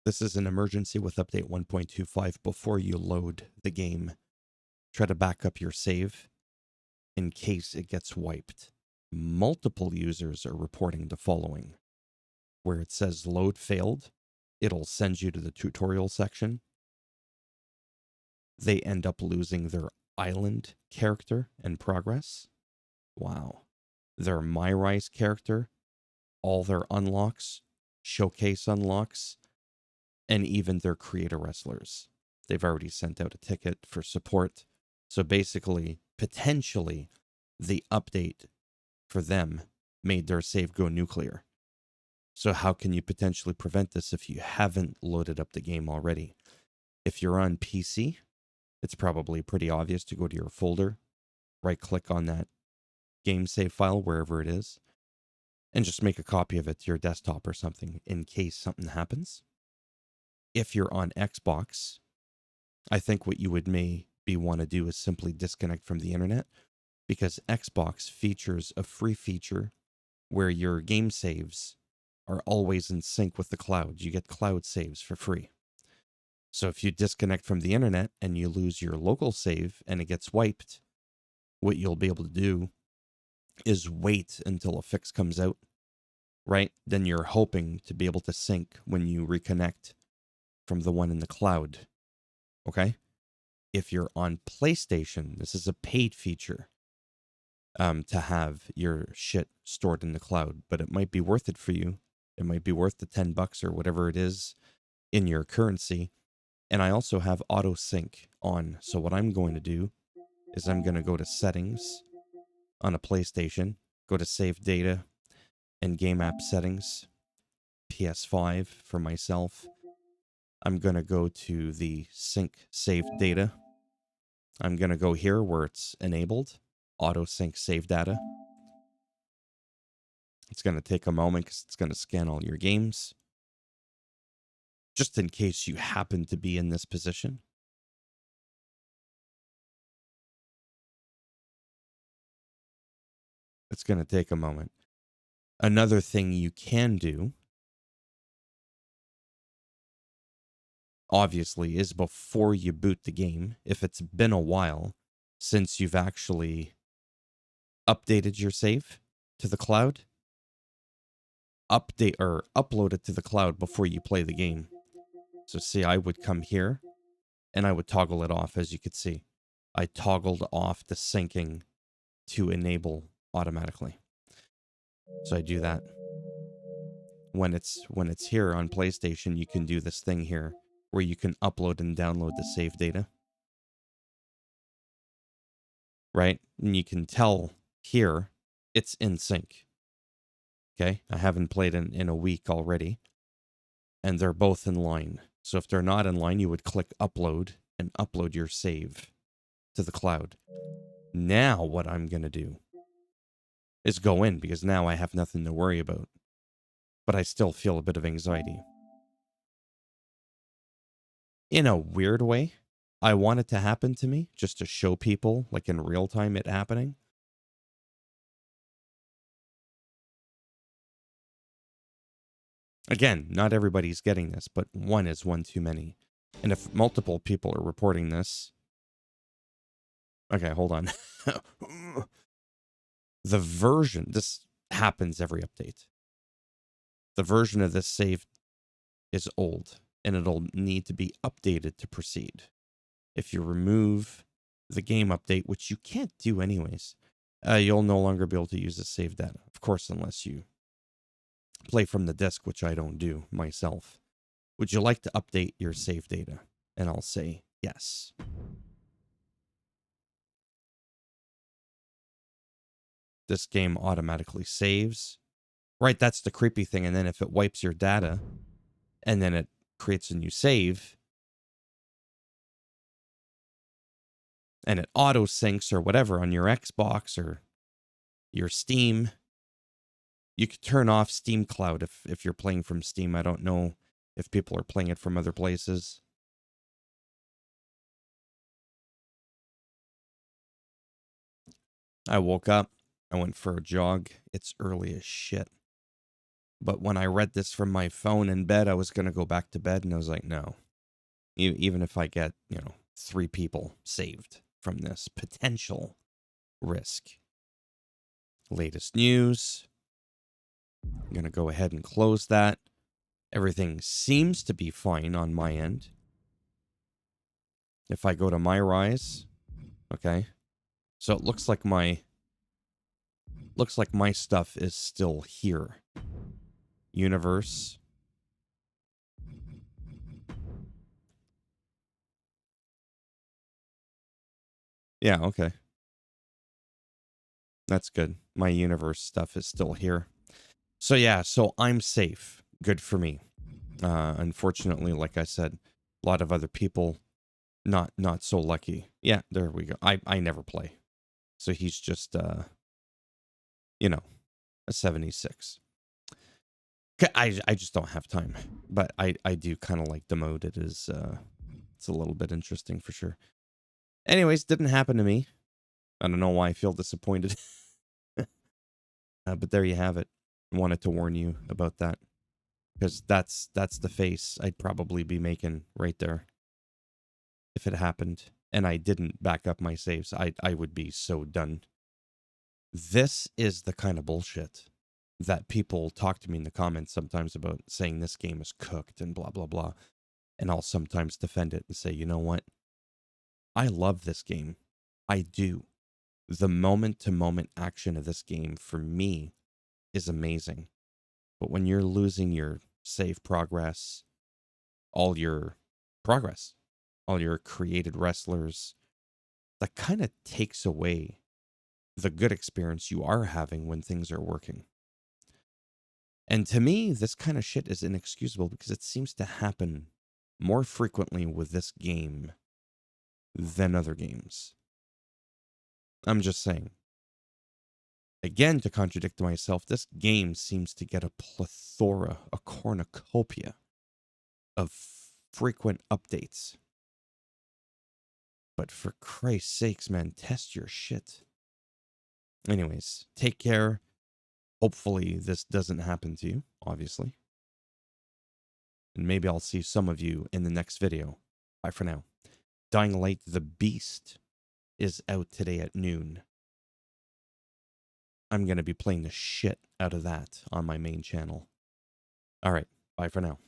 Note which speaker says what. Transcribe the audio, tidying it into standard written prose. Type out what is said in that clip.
Speaker 1: This is an emergency with update 1.25. Before you load the game, try to back up your save in case it gets wiped. Multiple users are reporting the following. Where it says load failed, it'll send you to the tutorial section. They end up losing their island character and progress. Wow. Their My Rise character, all their unlocks, showcase unlocks, and even their creator wrestlers. They've already sent out a ticket for support. So basically, potentially, the update for them made their save go nuclear. So how can you potentially prevent this if you haven't loaded up the game already? If you're on PC, it's probably pretty obvious to go to your folder, right-click on that game save file, wherever it is, and just make a copy of it to your desktop or something in case something happens. If you're on Xbox, I think what you would maybe want to do is simply disconnect from the internet, because Xbox features a free feature where your game saves are always in sync with the cloud. You get cloud saves for free. So if you disconnect from the internet and you lose your local save and it gets wiped, what you'll be able to do is wait until a fix comes out, right? Then you're hoping to be able to sync when you reconnect from the one in the cloud, okay? If you're on PlayStation, this is a paid feature to have your shit stored in the cloud, but it might be worth it for you. It might be worth the $10 or whatever it is in your currency. And I also have auto sync on. So what I'm going to do is I'm going to go to settings on a PlayStation, go to save data and game app settings, PS5 for myself. I'm going to go to the sync save data. I'm going to go here where it's enabled, auto sync save data. It's going to take a moment because it's going to scan all your games. Just in case you happen to be in this position. It's going to take a moment. Another thing you can do, obviously, is before you boot the game, if it's been a while since you've actually updated your save to the cloud, update or upload it to the cloud before you play the game. So see, I would come here and I would toggle it off, as you could see. I toggled off the syncing to enable automatically. So I do that. When it's here on PlayStation, you can do this thing here where you can upload and download the save data. Right? And you can tell here it's in sync. Okay? I haven't played in a week already. And they're both in line. So if they're not in line, you would click upload and upload your save to the cloud. Now what I'm going to do is go in, because now I have nothing to worry about. But I still feel a bit of anxiety. In a weird way, I want it to happen to me just to show people, like in real time, it happening. Again, not everybody's getting this, but one is one too many. And if multiple people are reporting this... Okay, hold on. The version... This happens every update. The version of this save is old, and it'll need to be updated to proceed. If you remove the game update, which you can't do anyways, you'll no longer be able to use the save data. Of course, unless you play from the disk, which I don't do myself. Would you like to update your save data? And I'll say yes. This game automatically saves. Right, that's the creepy thing. And then if it wipes your data and then it creates a new save and it auto syncs or whatever on your Xbox or your Steam, you could turn off Steam Cloud if you're playing from Steam. I don't know if people are playing it from other places. I woke up. I went for a jog. It's early as shit. But when I read this from my phone in bed, I was going to go back to bed, and I was like, no. Even if I get, 3 people saved from this potential risk. Latest news. I'm going to go ahead and close that. Everything seems to be fine on my end. If I go to my Rise, okay. So it looks like my stuff is still here. Universe. Yeah, okay. That's good. My universe stuff is still here. So yeah, so I'm safe. Good for me. Unfortunately, like I said, a lot of other people not so lucky. Yeah, there we go. I never play. So he's just a 76. I just don't have time. But I do kind of like the mode. It is it's a little bit interesting for sure. Anyways, didn't happen to me. I don't know why I feel disappointed. But there you have it. Wanted to warn you about that. Because that's the face I'd probably be making right there. If it happened and I didn't back up my saves, I would be so done. This is the kind of bullshit that people talk to me in the comments sometimes about, saying this game is cooked and blah, blah, blah. And I'll sometimes defend it and say, you know what? I love this game. I do. The moment-to-moment action of this game, for me, is amazing. But when you're losing your save progress, all your progress, all your created wrestlers, that kind of takes away the good experience you are having when things are working. And to me, this kind of shit is inexcusable because it seems to happen more frequently with this game than other games. I'm just saying. Again, to contradict myself, this game seems to get a plethora, a cornucopia of frequent updates. But for Christ's sakes, man, test your shit. Anyways, take care. Hopefully this doesn't happen to you, obviously. And maybe I'll see some of you in the next video. Bye for now. Dying Light the Beast is out today at noon. I'm going to be playing the shit out of that on my main channel. All right, bye for now.